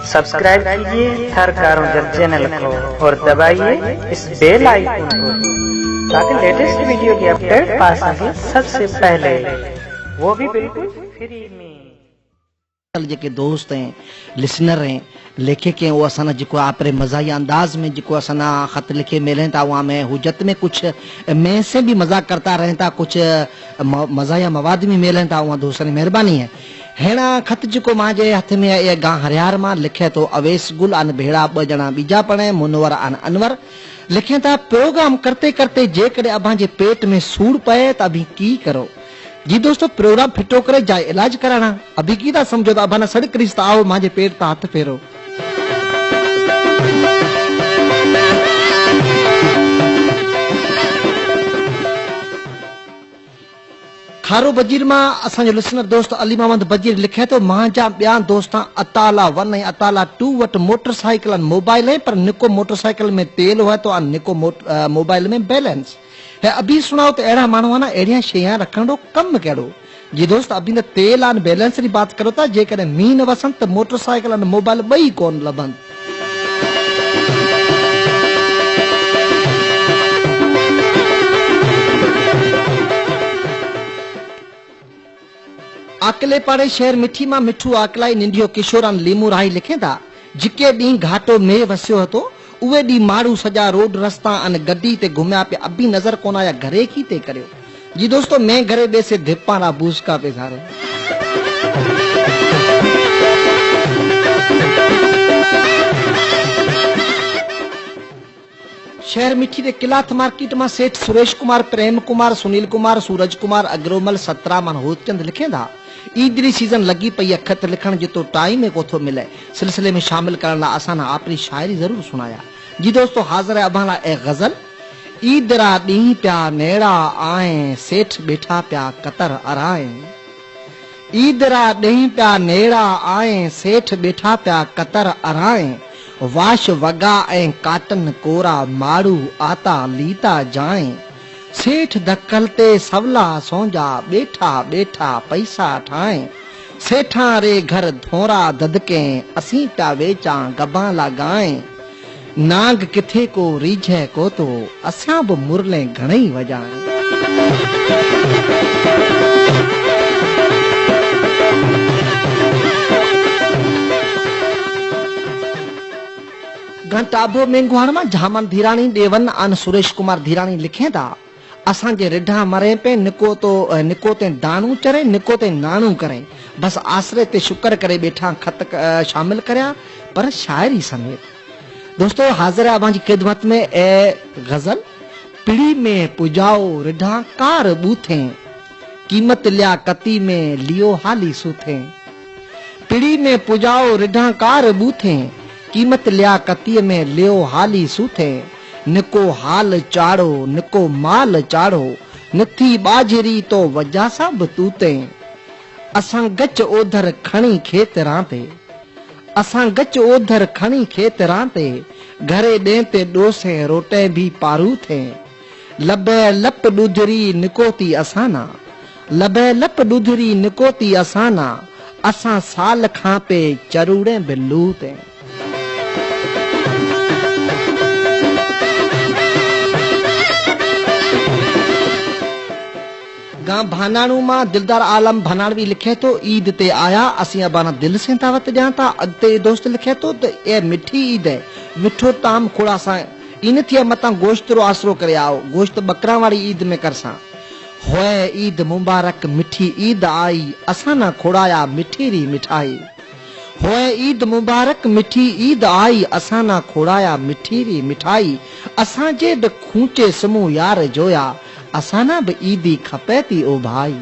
Subscribe कीजिए थर कारोंजर channel को और दबाइए इस बेल आइकन को ताकि लेटेस्ट वीडियो की अपडेट पा सके सबसे पहले, वो भी बिल्कुल फ्री में। जेके दोस्त हैं, लिसनर हैं, लेखक हैं, वो असाना जिको आपरे मज़ाही अंदाज में जिको असाना ख़त लिखे मिलें था, वहाँ में हुज्जत में कुछ मैं से भी मजाक करता रहता, कुछ मज़ाया मवाद में मिलें था, वहाँ दोस्तों मेहरबानी है। हेड़ा ख़त जिको मांजे हथ में ये गांव हरियार मां लिखे तो अवेस गुल अन भेड़ा ब जना बीजा पड़े मुनवर अन अनवर लिखे था। प्रोग्राम करते करते जे करे अबां जे पेट में सूड़ पए त अभी की करो जी दोस्तों, प्रोग्राम फिटो करे जाए इलाज कराना, अभी की था समझो तो अबाना सड़क रिश्ता आओ मांजे पेट ता हाथ फेरो। खारो बजीर मां असांजो लिसनर दोस्त अली मोहम्मद बजीर लिखे तो मां जा ॿिया दोस्त अताला 1 ऐं अताला 2 वटि मोटरसाइकिल मोबाइल है, पर निको मोटरसाइकिल में तेल हुआ तो निको मोबाइल में बैलेंस है। अभी सुनाओ तो अड़ा मानू है ना, अड़िया शया रखण कम कड़ो जी दोस्त। अभी न तेल आन बैलेंस की बात करो था, जेकर मींह न वसन तो मोटरसाइकिल मोबाइल बई कोन लभन। आकले पाड़े शहर मिठी मां मिठू आकलाई निंडियो किशोरान लीमू राही लिखे था। जिके डी घाटो में वसियो हतो उहे डी मारू सजा रोड रस्ता अन गड्डी ते घुमया पे अभी नजर कोन आया घरे की ते करियो जी दोस्तों। मैं घरे बे से धिपारा बूसका पे सारे शहर मिठी के किलाथ मार्केट में सेठ सुरेश कुमार, प्रेम कुमार, सुनील कुमार, सूरज कुमार, अग्रोमल, सतरा मन होचंद लिखे था। ईदरी सीजन लगी पई खत लिखण जितो टाइम में कोथो मिले, सिलसिले में शामिल करना आसाना अपनी शायरी जरूर सुनाया जी दोस्तों। हाजिर है अबाला ए गजल। ईदरा डी प्या नेड़ा आए, सेठ बैठा प्या कतर अराए। ईदरा डी प्या नेड़ा आए, सेठ बैठा प्या कतर अराए। वाश वगा ऐं काटन कोरा मारू आता लीता जाए। सेठ धक्कल ते सवला सौंजा बैठा बैठा पैसा ठाए। सेठा रे घर धोरा ददके असी प्या वेचा गबा लगाए। नाग किथे को रीझे को तो असां बि मुरले घणई वजाए। घंटाभो मेंगुहार में झामन धीरानी देवन अन सुरेश कुमार धीरानी लिखे था। असांजे रिढा मरे पे निको ते दानू चरे, निको ते नानू करे, बस आसरे ते शुक्र करे बैठा खत शामिल करया पर शायरी समेत। दोस्तों हाजिर है अबां जी खिदमत में ए गजल। पीढ़ी में पुजाओ रिढा कार बूथे, कीमत लिया कती में लियो हाली सूथे। पीढ़ी में पुजाओ रिढा कार बूथे, कीमत लिया कती में लियो हाली सूथे। निको हाल चाड़ो निको माल चाड़ो, नथी बाजरी तो वजा सब तूते। असां गच ओधर खणी खेत रांते, असां गच ओधर खणी खेत रांते। घरे देते डोसे रोटे भी पारू थे। लबे लप डुधरी निकोती असाना, लबे लप डुधरी निकोती असाना। असां साल खां पे चरूड़े बिल्लू थे। गांव भानाणू मां दिलदार आलम भनाड़वी लिखे तो ईद ते आया असी अबाना दिल से दावत ॾियां था। अॻिते दोस्त लिखे तो ए मिठी ईद है, मिठो ताम खोड़ा सा इन थी मता गोश्त रो आसरो करे आओ, गोश्त बकरा वाली ईद में करसा। होए ईद मुबारक मिठी ईद आई, असा ना खोड़ाया मिठी री मिठाई। होए ईद मुबारक मिठी ईद आई, असा ना खोड़ाया मिठी री मिठाई। असा जे द खूंचे समूह यार जोया, असाना भी ईदी खपे थी ओ भाई।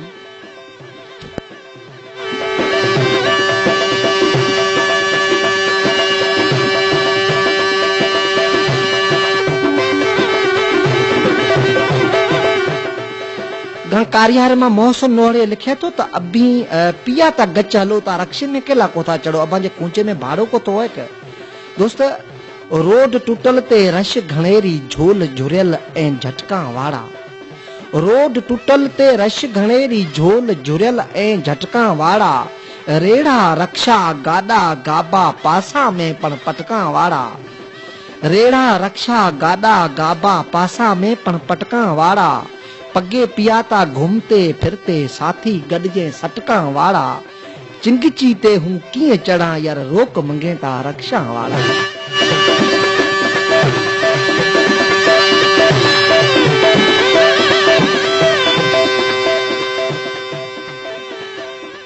कारियार में मौसम नोड़े लिखे तो अभी पिया ता गच हलो ता रक्षे में केला को था चढ़ो अबां जे कूचे में भाड़ो को तो है के दोस्त। रोड टूटल ते रश घणेरी झोल झुरियल ऐं झटका वाड़ा। रोड टूटल ते रश घणेरी झोल झुरियल ऐं झटका वाड़ा। रेड़ा रक्षा गाडा गाबा पासा में पण पटका वाड़ा। रेड़ा रक्षा गाडा गाबा पासा में पण पटका वाड़ा। पगे पियाता घूमते फिरते साथी गडजे सटका वाड़ा। चिंगची ते हूं कीअं चढ़ा यार रोक मंगे ता रक्षा वाड़ा।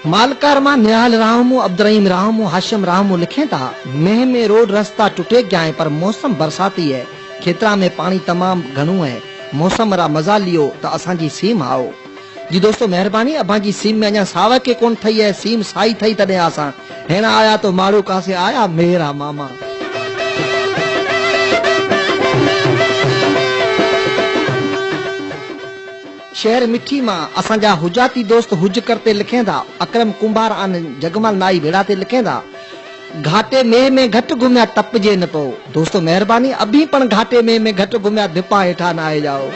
मालकार मां निहाल रामू अब्दुर्रहीम रामू हाशिम रामू लिखे था मेह में रोड रास्ता टूटे गया है पर मौसम बरसाती है। खेतरा में पानी तमाम घणो है। मौसम रा मजा लियो तो असांजी सीम आओ। जी दोस्तों मेहरबानी अबांजी सीम में अञा सावक के कोन थई है। सीम साई थई तडे आसा हेना आया तो मारू कासे आया मेरा मामा। शहर मिठी मां असांजा हुजाती दोस्त हुज करते लिखें था। अकरम कुंभार आन जगमल नाई भेड़ा ते लिखें था घाटे में घट घुमिया टप जे न पो। दोस्तों मेहरबानी अभी पण घाटे में घट घुमिया धिपा हेठा ना आए जाओ।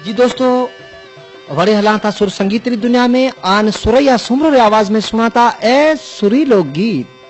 जी दोस्तों वड़े हला था सुर संगीत री दुनिया में आन सुरैया सुमरो री आवाज में सुनाता ए सुरीलो गीत।